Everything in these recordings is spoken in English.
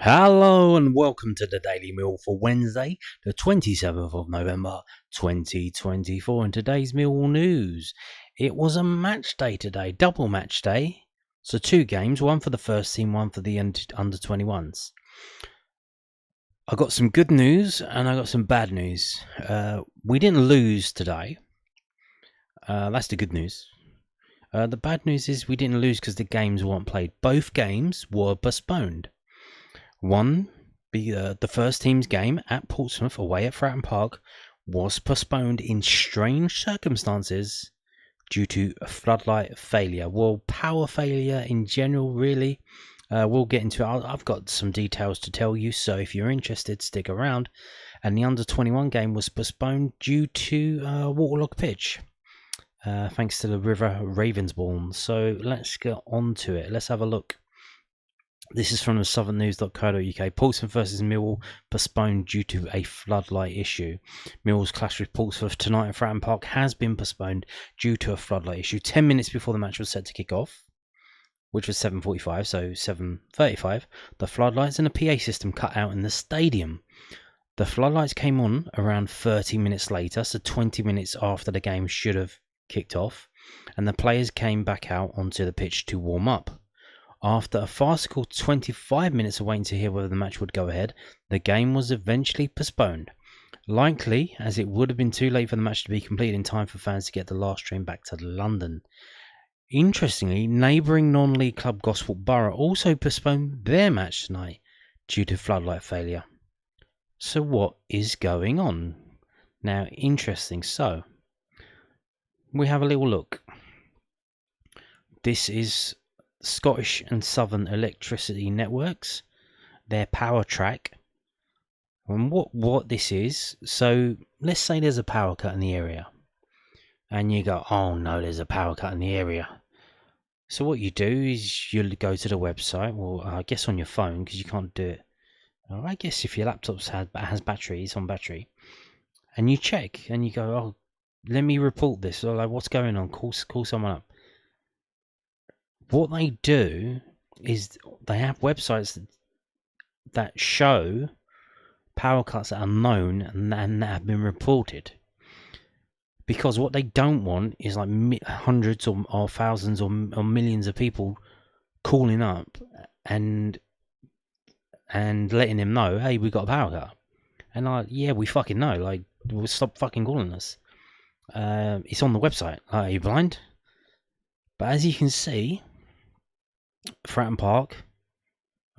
Hello and welcome to the Daily Mill for Wednesday, the 27th of November 2024. In today's Millwall news, it was a match day today, double match day. So two games, one for the first team, one for the under 21s. I got some good news and I got some bad news. We didn't lose today. That's the good news. The bad news is we didn't lose because the games weren't played. Both games were postponed. One, the first team's game at Portsmouth away at Fratton Park was postponed in strange circumstances due to a floodlight failure. Well, power failure in general, really. We'll get into it. I've got some details to tell you, so if you're interested, stick around. And the under-21 game was postponed due to waterlogged pitch, thanks to the River Ravensbourne. So let's get on to it. Let's have a look. This is from the southernnews.co.uk. Portsmouth versus Millwall postponed due to a floodlight issue. Millwall's clash with Portsmouth tonight at Fratton Park has been postponed due to a floodlight issue. 10 minutes before the match was set to kick off, which was 7:45, so 7:35, the floodlights and the PA system cut out in the stadium. The floodlights came on around 30 minutes later, so 20 minutes after the game should have kicked off, and the players came back out onto the pitch to warm up. After a farcical 25 minutes of waiting to hear whether the match would go ahead, the game was eventually postponed. Likely, as it would have been too late for the match to be completed in time for fans to get the last train back to London. Interestingly, neighbouring non-league club Gosport Borough also postponed their match tonight due to floodlight failure. So what is going on? Now, interesting. So, we have a little look. This is Scottish and Southern Electricity Networks, their power track. And what this is, so let's say there's a power cut in the area and you go, oh no, there's a power cut in the area. So what you do is you'll go to the website, well, I guess on your phone, because you can't do it, I guess if your laptop has batteries on battery, and you check and you go, oh, let me report this, or like, what's going on, call someone up. What they do is they have websites that show power cuts that are known and that have been reported. Because what they don't want is like hundreds or thousands or millions of people calling up and letting them know, hey, we got a power cut. And like, yeah, we fucking know. Like, we'll stop fucking calling us. It's on the website. Are you blind? But as you can see, Fratton Park,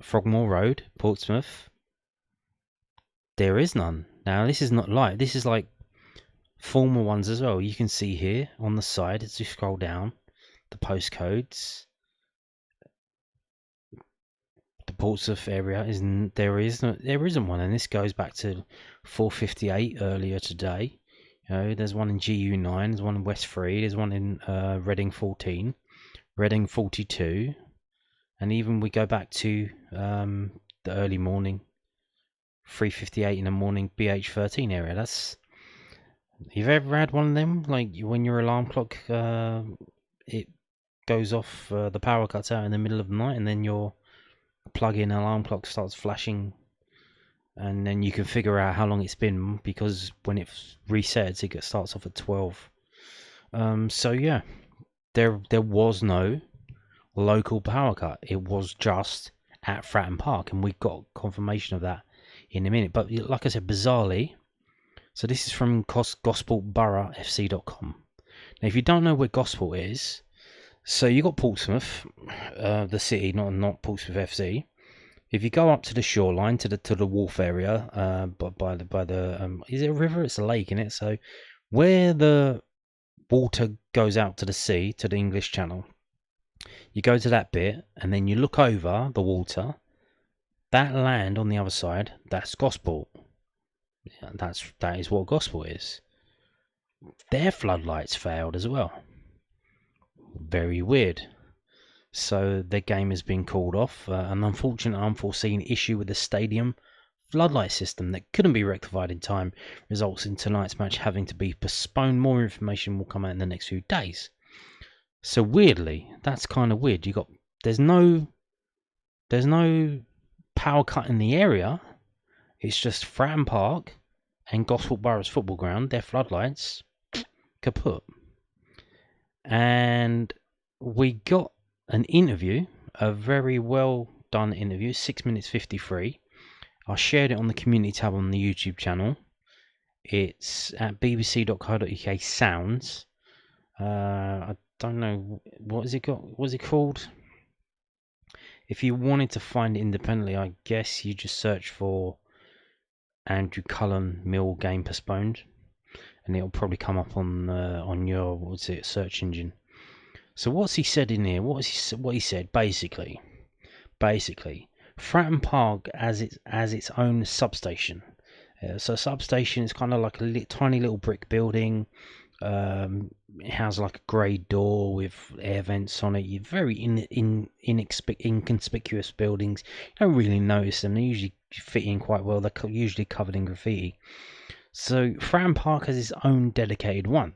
Frogmore Road, Portsmouth, there is none. Now, this is not live. This is like former ones as well. You can see here on the side, as you scroll down, the postcodes. The Portsmouth area there isn't one, and this goes back to 4:58 earlier today. You know, there's one in GU9, there's one in West 3, there's one in Reading 14, Reading 42. And even we go back to the early morning, 3:58 in the morning, BH13 area. You've ever had one of them? Like when your alarm clock, it goes off, the power cuts out in the middle of the night, and then your plug-in alarm clock starts flashing, and then you can figure out how long it's been because when it resets, it starts off at 12. So yeah, there was no local power cut. It was just at Fratton Park, and we got confirmation of that in a minute. But like I said, bizarrely, so this is from gospelboroughfc.com. Now, if you don't know where Gospel is, so you got Portsmouth, the city, not Portsmouth FC. If you go up to the shoreline, to the wharf area, by the is it a river? It's a lake, isn't it? So where the water goes out to the sea, to the English Channel, you go to that bit, and then you look over the water. That land on the other side, that's Gosport. Yeah, that is what Gosport is. Their floodlights failed as well. Very weird. So their game has been called off. An unfortunate, unforeseen issue with the stadium floodlight system that couldn't be rectified in time results in tonight's match having to be postponed. More information will come out in the next few days. So weirdly, that's kind of weird. There's no power cut in the area, it's just Fratton Park and Gosport Borough's football ground, their floodlights, kaput. And we got an interview, a very well done interview, 6 minutes 53. I shared it on the community tab on the YouTube channel. It's at bbc.co.uk sounds. I don't know, what is it called? If you wanted to find it independently, I guess you just search for Andrew Cullen Mill game postponed, and it'll probably come up on your search engine. So what's he said in here? What he said basically, Fratton Park as its own substation. So substation is kind of like a tiny little brick building. It has like a grey door with air vents on it. You're very inconspicuous buildings. You don't really notice them. They usually fit in quite well. They're usually covered in graffiti. So Fratton Park has its own dedicated one,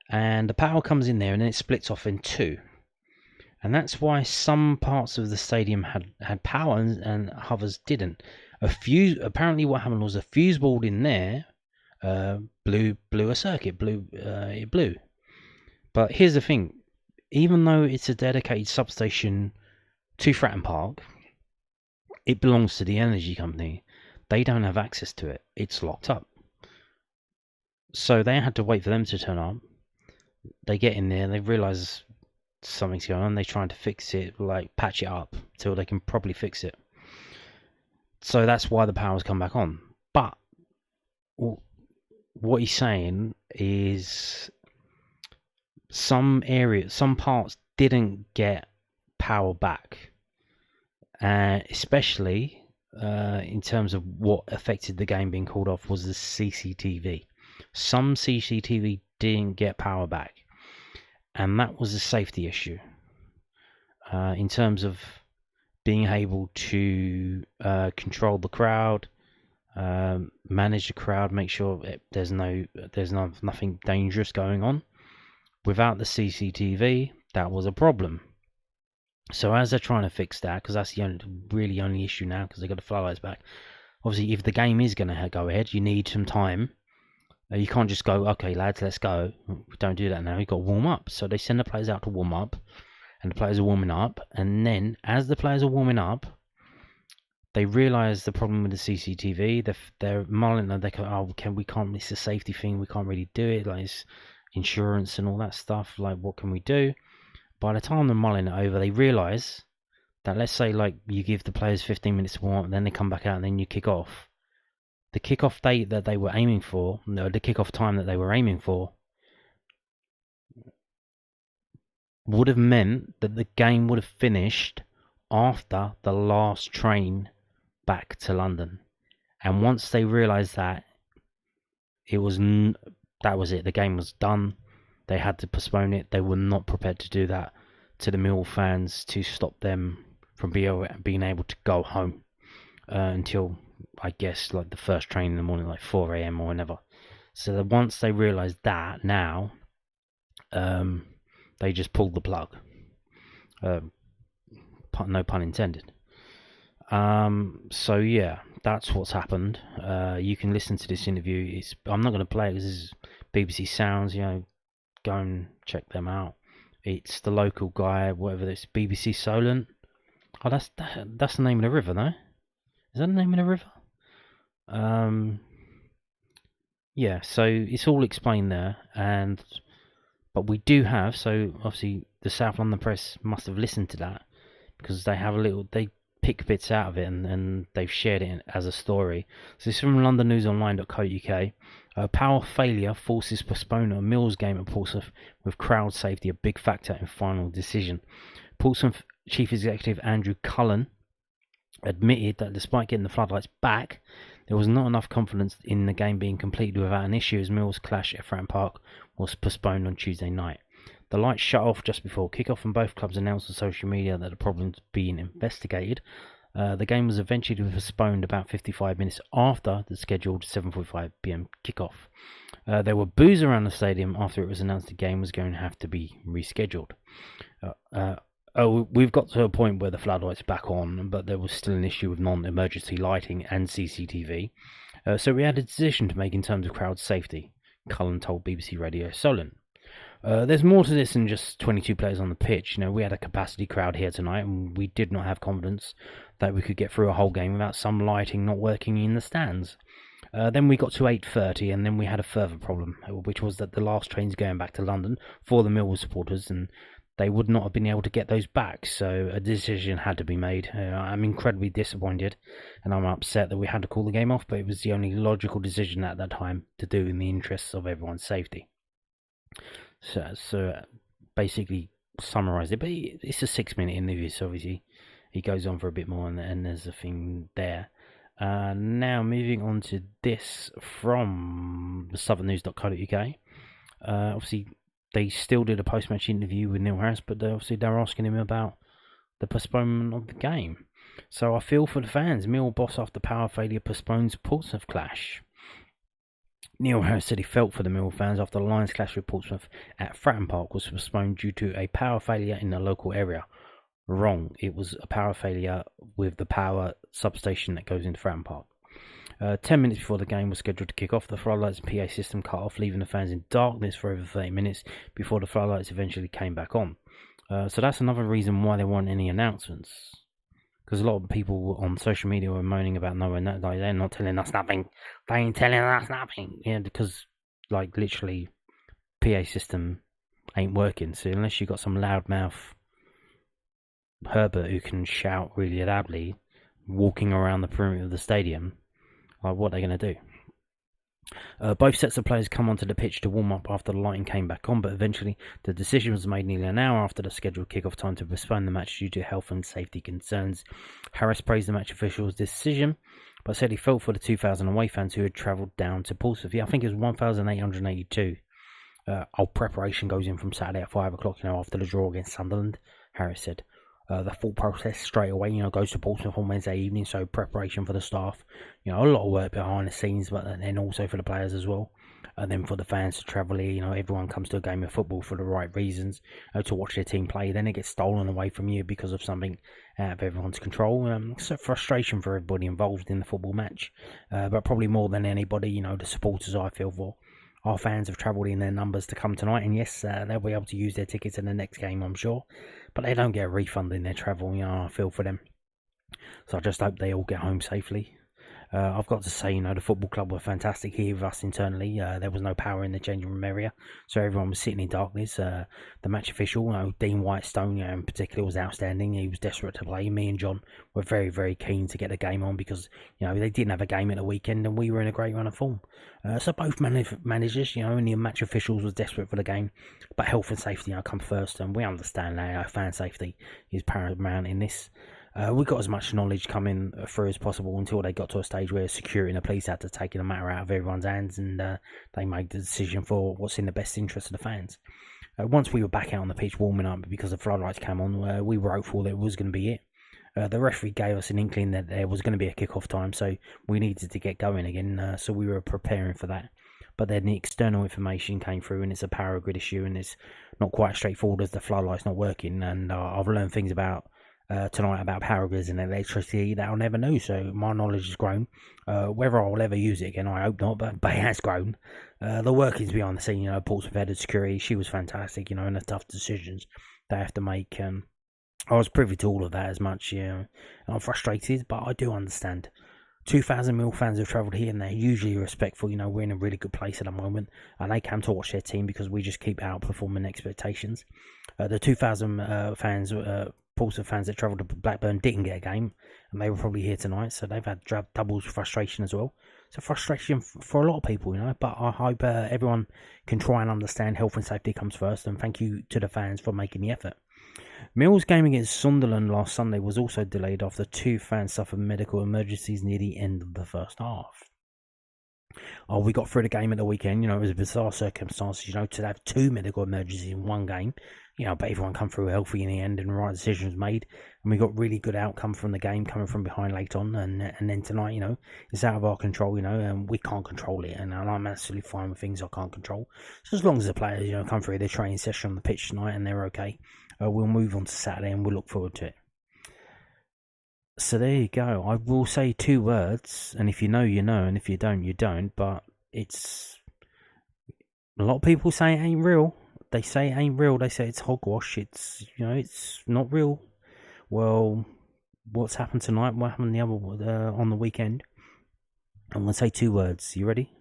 and the power comes in there and then it splits off in two. And that's why some parts of the stadium had power and others didn't. Apparently what happened was a fuse board in there blew a circuit, it blew. But here's the thing, even though it's a dedicated substation to Fratton Park, it belongs to the energy company. They don't have access to it. It's locked up. So they had to wait for them to turn up. They get in there, they realise something's going on, they're trying to fix it, like patch it up till they can properly fix it. So that's why the power's come back on. But what he's saying is some parts didn't get power back, especially in terms of what affected the game being called off was the CCTV. Some CCTV didn't get power back, and that was a safety issue in terms of being able to control the crowd, manage the crowd, make sure there's nothing dangerous going on. Without the CCTV, that was a problem. So as they're trying to fix that, because that's the only issue now, because they got the floodlights back. Obviously, if the game is going to go ahead, you need some time. You can't just go, okay, lads, let's go. We don't do that now. You've got to warm up. So they send the players out to warm up, and the players are warming up. And then, as the players are warming up, they realise the problem with the CCTV. They're mulling. They go, we can't. It's a safety thing. We can't really do it. Like it's insurance and all that stuff. Like, what can we do? By the time they're mulling it over, they realise that, let's say, like, you give the players 15 minutes to warm up, then they come back out, and then you kick off. The kick-off date that they were aiming for, the kick-off time that they were aiming for, would have meant that the game would have finished after the last train back to London. And once they realised that, that was it. The game was done. They had to postpone it. They were not prepared to do that to the Millwall fans to stop them from being able to go home until, I guess, like the first train in the morning, like 4 a.m. or whenever. So that once they realised that, now, they just pulled the plug. No pun intended. So yeah, that's what's happened. You can listen to this interview. I'm not going to play it because this is BBC Sounds. Go and check them out. It's the local guy, whatever. It's BBC Solent. Oh, that's the name of the river, though. Is that the name of the river? Yeah, so it's all explained there, but we do have, so obviously the South London Press must have listened to that, because they pick bits out of it and they've shared it as a story. So this is from londonnewsonline.co.uk. Power failure forces postponement of Mills game at Portsmouth, with crowd safety a big factor in final decision. Portsmouth Chief Executive Andrew Cullen admitted that despite getting the floodlights back, there was not enough confidence in the game being completed without an issue, as Mills' clash at Fratton Park was postponed on Tuesday night. The lights shut off just before kick-off, and both clubs announced on social media that the problem's being investigated. The game was eventually postponed about 55 minutes after the scheduled 7:45 p.m. kick-off. There were boos around the stadium after it was announced the game was going to have to be rescheduled. Oh, we've got to a point where the floodlights are back on, but there was still an issue with non-emergency lighting and CCTV. So we had a decision to make in terms of crowd safety, Cullen told BBC Radio Solent. There's more to this than just 22 players on the pitch. We had a capacity crowd here tonight, and we did not have confidence that we could get through a whole game without some lighting not working in the stands. Then we got to 8:30, and then we had a further problem, which was that the last trains going back to London for the Millwall supporters, and they would not have been able to get those back, so a decision had to be made. I'm incredibly disappointed, and I'm upset that we had to call the game off, but it was the only logical decision at that time to do in the interests of everyone's safety. So basically summarise it, but it's a 6-minute interview, so obviously he goes on for a bit more, and there's a thing there. Now moving on to this from southernnews.co.uk. Obviously they still did a post-match interview with Neil Harris, but they're asking him about the postponement of the game. So I feel for the fans. Mill boss after power failure postpones Portsmouth clash. Neil Harris said he felt for the Mill fans after the Lions clash with Portsmouth at Fratton Park was postponed due to a power failure in the local area. Wrong. It was a power failure with the power substation that goes into Fratton Park. 10 minutes before the game was scheduled to kick off, the floodlights and PA system cut off, leaving the fans in darkness for over 30 minutes before the floodlights eventually came back on. So that's another reason why there weren't any announcements. Because a lot of people on social media were moaning about they're not telling us nothing. They ain't telling us nothing. Yeah, because, literally, PA system ain't working. So unless you've got some loudmouth Herbert who can shout really loudly, walking around the perimeter of the stadium, what are they going to do? Both sets of players come onto the pitch to warm up after the lighting came back on, but eventually the decision was made nearly an hour after the scheduled kick-off time to postpone the match due to health and safety concerns. Harris praised the match officials' decision, but said he felt for the 2,000 away fans who had travelled down to Portsmouth. Yeah, I think it was 1,882. Preparation goes in from Saturday at 5 o'clock, after the draw against Sunderland, Harris said. The full process straight away, goes to Portsmouth on Wednesday evening, so preparation for the staff, a lot of work behind the scenes, but then also for the players as well, and then for the fans to travel here. Everyone comes to a game of football for the right reasons, to watch their team play. Then it gets stolen away from you because of something out of everyone's control. It's a frustration for everybody involved in the football match, but probably more than anybody, the supporters I feel for. Our fans have travelled in their numbers to come tonight, and yes, they'll be able to use their tickets in the next game, I'm sure. But they don't get a refund in their travel. I feel for them. So I just hope they all get home safely. I've got to say, the football club were fantastic here with us internally. There was no power in the changing room area, so everyone was sitting in darkness. The match official, Dean Whitestone, in particular, was outstanding. He was desperate to play. Me and John were very, very keen to get the game on because, they didn't have a game at the weekend and we were in a great run of form. So both managers, and the match officials was desperate for the game, but health and safety, come first, and we understand that fan safety is paramount in this. We got as much knowledge coming through as possible until they got to a stage where security and the police had to take the matter out of everyone's hands, and they made the decision for what's in the best interest of the fans. Once we were back out on the pitch warming up because the floodlights came on, we were hopeful that it was going to be it. The referee gave us an inkling that there was going to be a kick-off time, so we needed to get going again, so we were preparing for that. But then the external information came through, and it's a power grid issue, and it's not quite straightforward as the floodlight's not working, and I've learned things about tonight about power grids and electricity that I'll never know, so my knowledge has grown. Whether I'll ever use it again, I hope not, but it has grown. The workings behind the scene, Portsmouth head of security, she was fantastic, and the tough decisions they have to make. I was privy to all of that as much, and I'm frustrated, but I do understand. 2,000 Mill fans have travelled here, and they're usually respectful. We're in a really good place at the moment, and they come to watch their team because we just keep outperforming expectations. The 2,000 fans, Portsmouth fans that travelled to Blackburn didn't get a game, and they were probably here tonight, so they've had double frustration as well. It's a frustration for a lot of people, but I hope everyone can try and understand health and safety comes first, and thank you to the fans for making the effort. Mill's game against Sunderland last Sunday was also delayed after 2 fans suffered medical emergencies near the end of the first half. We got through the game at the weekend, it was a bizarre circumstances, to have 2 medical emergencies in one game, but everyone come through healthy in the end and the right decision was made, and we got really good outcome from the game coming from behind late on, and then tonight, it's out of our control, and we can't control it, and I'm absolutely fine with things I can't control. So as long as the players, come through their training session on the pitch tonight and they're okay, we'll move on to Saturday and we'll look forward to it. So there you go. I will say 2 words, and if you know, you know, and if you don't, you don't. But it's a lot of people say it ain't real. They say it ain't real. They say it's hogwash. It's it's not real. Well, what's happened tonight? What happened the other on the weekend? I'm gonna say 2 words. You ready?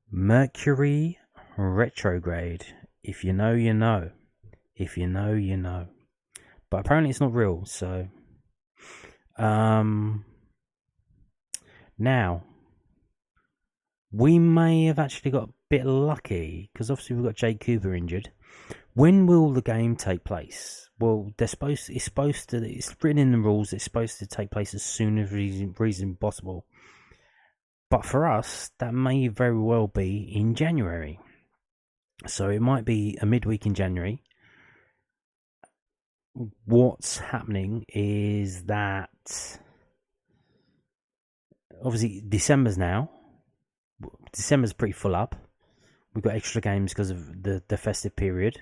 Mercury retrograde. If you know, you know. If you know, you know. But apparently, it's not real. So. Now, we may have actually got a bit lucky because obviously we've got Jake Cooper injured. When will the game take place? Well, it's written in the rules. It's supposed to take place as soon as reasonably possible. But for us, that may very well be in January. So it might be a midweek in January. What's happening is that obviously December's pretty full up. We've got extra games because of the festive period,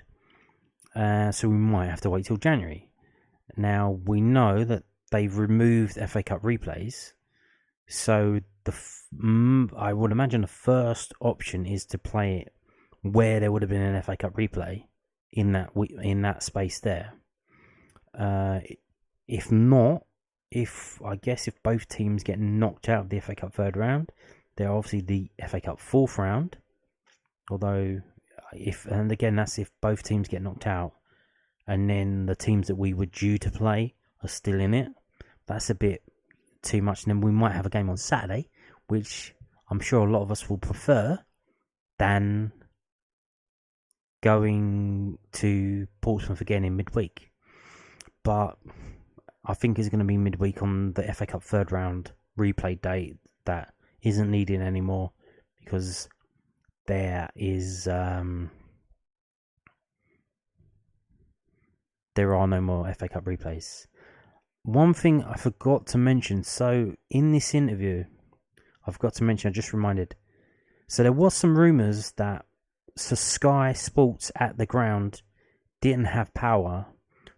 so we might have to wait till January. Now we know that they've removed FA Cup replays, so I would imagine the first option is to play it where there would have been an FA Cup replay in that space there. If not, if both teams get knocked out of the FA Cup third round, they're obviously the FA Cup fourth round. Although, that's if both teams get knocked out, and then the teams that we were due to play are still in it. That's a bit too much. And then we might have a game on Saturday, which I'm sure a lot of us will prefer than going to Portsmouth again in midweek. But I think it's going to be midweek on the FA Cup third round replay date that isn't needed anymore because there are no more FA Cup replays. One thing I forgot to mention, so in this interview, I just reminded, so there was some rumours that Sky Sports at the ground didn't have power,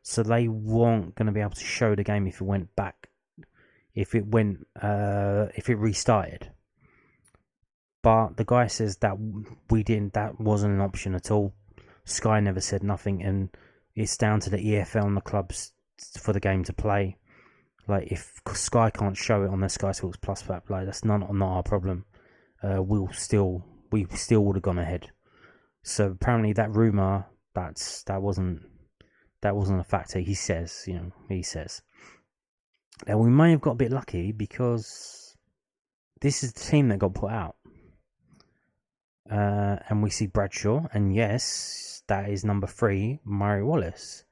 so they weren't going to be able to show the game if it restarted. But the guy says that that wasn't an option at all. Sky never said nothing, and it's down to the EFL and the clubs for the game to play. Like, if Sky can't show it on their Sky Sports Plus app, like, that's not our problem. We still would have gone ahead. So apparently that rumour, that wasn't a factor. He says. Now we may have got a bit lucky because this is the team that got put out. And we see Bradshaw, and yes, that is number 3, Murray Wallace.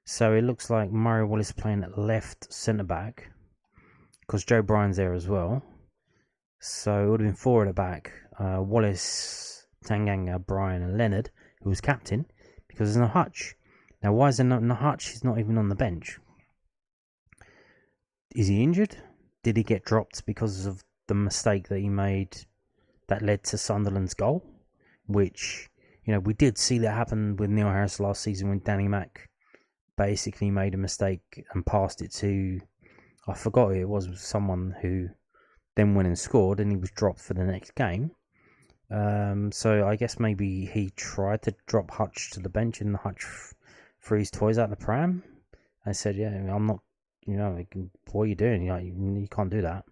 So it looks like Murray Wallace playing at left centre back because Joe Bryan's there as well. So it would have been 4 at the back: Wallace, Tanganga, Bryan, and Leonard, who was captain, because there's no Hutch. Now, why is there no Hutch? He's not even on the bench. Is he injured? Did he get dropped because of the mistake that he made that led to Sunderland's goal? Which, we did see that happen with Neil Harris last season when Danny Mack basically made a mistake and passed it to, I forgot who it was someone who then went and scored, and he was dropped for the next game. So I guess maybe he tried to drop Hutch to the bench, and Hutch threw his toys out the pram. I said, yeah, I'm not, what are you doing? You can't do that.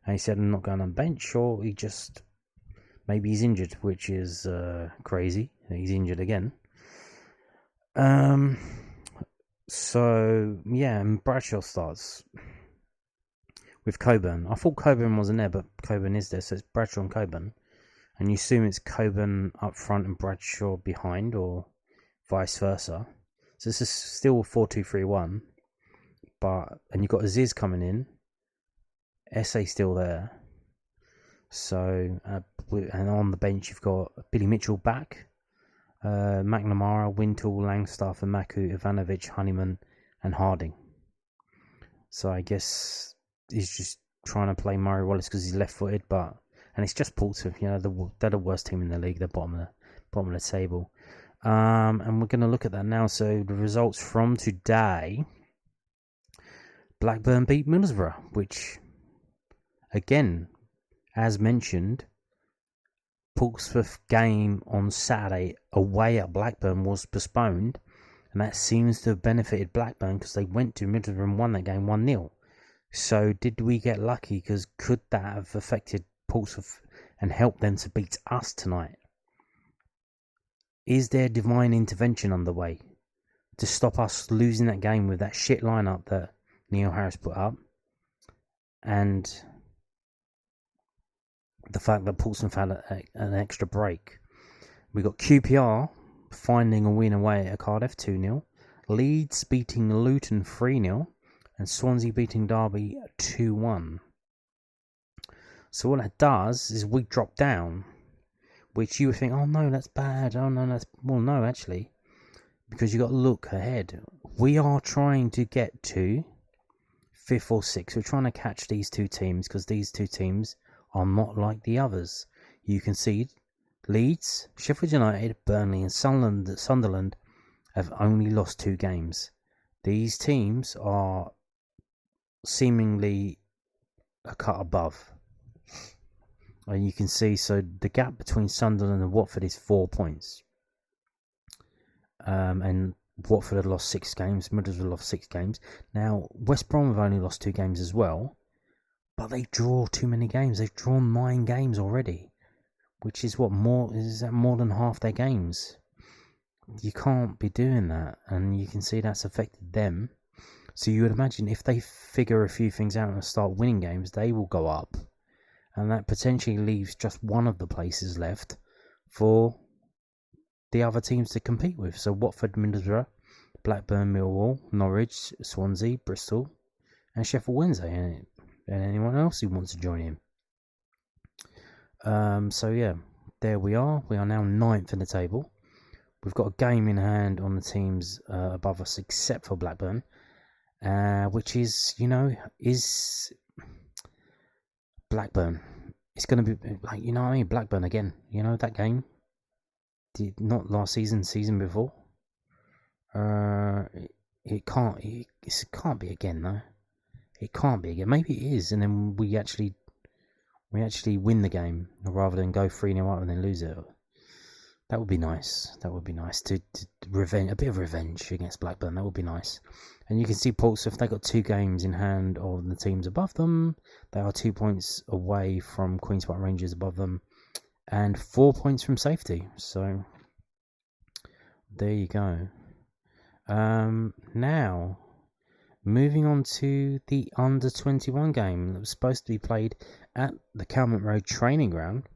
And he said, I'm not going on the bench. Or maybe he's injured, which is crazy. He's injured again. So, yeah, and Bradshaw starts with Coburn. I thought Coburn wasn't there, but Coburn is there, so it's Bradshaw and Coburn. And you assume it's Coburn up front and Bradshaw behind, or vice versa. So this is still 4-2-3-1. And you've got Aziz coming in. SA still there. So, and on the bench you've got Billy Mitchell back. McNamara, Wintle, Langstaff, and Maku, Ivanovic, Honeyman, and Harding. So I guess he's just trying to play Murray Wallace because he's left-footed, and it's just Portsmouth. They're the worst team in the league. They're bottom of the table. And we're going to look at that now. So the results from today: Blackburn beat Middlesbrough, which, again, as mentioned, Portsmouth game on Saturday away at Blackburn was postponed, and that seems to have benefited Blackburn because they went to Middlesbrough and won that game 1-0. So did we get lucky? Because could that have affected Portsmouth and helped them to beat us tonight? Is there divine intervention underway to stop us losing that game with that shit lineup that Neil Harris put up, and the fact that Portsmouth had an extra break? We got QPR finding a win away at Cardiff 2-0, Leeds beating Luton 3-0, and Swansea beating Derby 2-1. So what that does is we drop down, which you would think, oh no, that's bad. Oh no, that's... Well, no, actually, because you got to look ahead. We are trying to get to 5th or 6th. We're trying to catch these two teams because these two teams are not like the others. You can see Leeds, Sheffield United, Burnley and Sunderland have only lost 2 games. These teams are seemingly a cut above. And you can see, so the gap between Sunderland and Watford is 4 points. And Watford had lost 6 games, Middlesbrough lost 6 games. Now, West Brom have only lost 2 games as well, but they draw too many games. They've drawn 9 games already, which is more than half their games. You can't be doing that, and you can see that's affected them. So you would imagine if they figure a few things out and start winning games, they will go up. And that potentially leaves just one of the places left for the other teams to compete with. So Watford, Middlesbrough, Blackburn, Millwall, Norwich, Swansea, Bristol, and Sheffield Wednesday, and anyone else who wants to join in. So yeah, there we are. We are now 9th in the table. We've got a game in hand on the teams above us, except for Blackburn, which is, is Blackburn. It's going to be like, what I mean, Blackburn again. That game. Not last season before. It can't be again though. It can't be again. Maybe it is, and then we actually win the game rather than go 3-0 up and then lose it. That would be nice. That would be nice to revenge, a bit of revenge against Blackburn. That would be nice. And you can see Portsmouth, they got 2 games in hand of the teams above them. They are 2 points away from Queen's Park Rangers above them, and 4 points from safety. So there you go. Now moving on to the under-21 game that was supposed to be played at the Calmont Road training ground.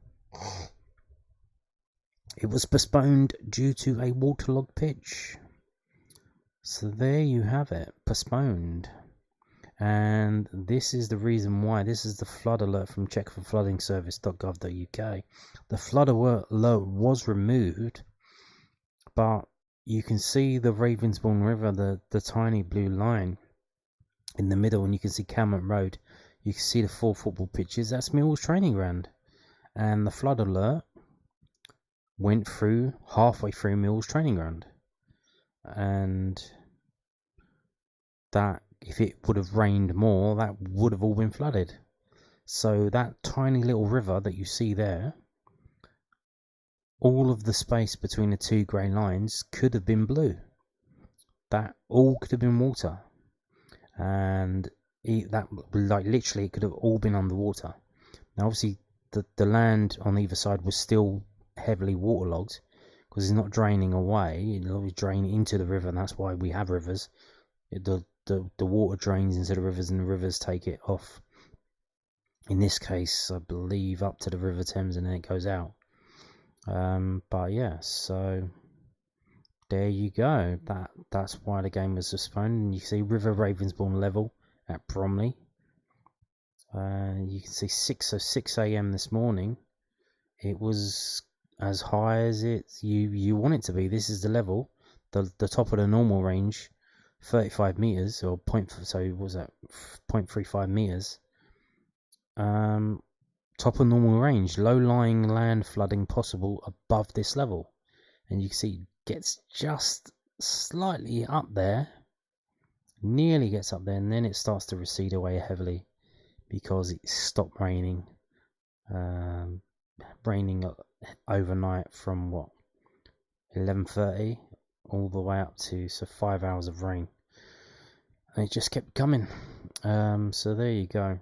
It was postponed due to a waterlogged pitch. So there you have it, postponed. And this is the reason why. This is the flood alert from checkforfloodingservice.gov.uk. The flood alert was removed, but you can see the Ravensbourne River, the tiny blue line in the middle, and you can see Calmont Road. You can see the 4 football pitches. That's Millwall's training ground. And the flood alert went through halfway through Millwall's training ground. And that, if it would have rained more, that would have all been flooded. So that tiny little river that you see there, all of the space between the 2 grey lines could have been blue. That all could have been water. And that, like, literally, it could have all been underwater. Now, obviously, the land on either side was still heavily waterlogged because it's not draining away. It always drain into the river, and that's why we have rivers. The water drains into the rivers, and the rivers take it off. In this case, I believe up to the River Thames, and then it goes out. But yeah, so there you go. That's why the game was postponed. And you see River Ravensbourne level at Bromley. You can see 6 a.m. this morning. It was as high as you want it to be. This is the level, the top of the normal range, 35 meters or so what was that, 0.35 meters. Top of normal range, low-lying land flooding possible above this level. And you can see gets just slightly up there, nearly gets up there, and then it starts to recede away heavily because it stopped raining. Raining overnight from 11:30 all the way up to 5 hours of rain, and it just kept coming. So there you go.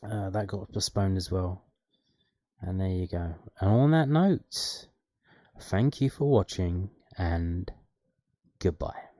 That got postponed as well, and there you go. And on that note, thank you for watching, and goodbye.